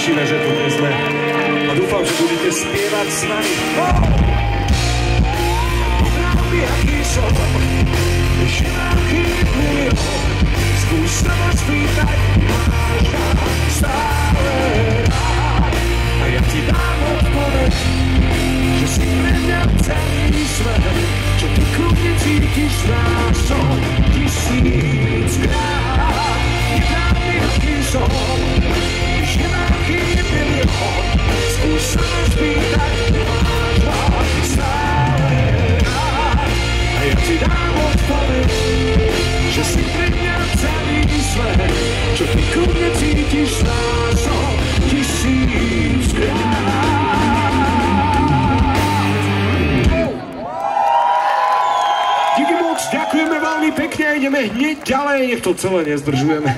tešíme, že tu dnes sme. A dúfam, že budete spievať s nami. Aký som, že mám chýbný skús sa ma spýtať, máš stále rád. A ja ti dám odpoveď, že si pre mňa celý svet, čo ty kľudne cítiš nás som 1000-krát. Neprávny aký som, že mám chýbný skús sa ma spýtať, máš stále rád. A ja ti dám odpoveď, že si pre mňa celý svet, čo ty kľudne cítiš nás som 1000-krát. Díky moc, ďakujeme veľmi pekne a ideme hneď ďalej, nech to celé nezdržujeme.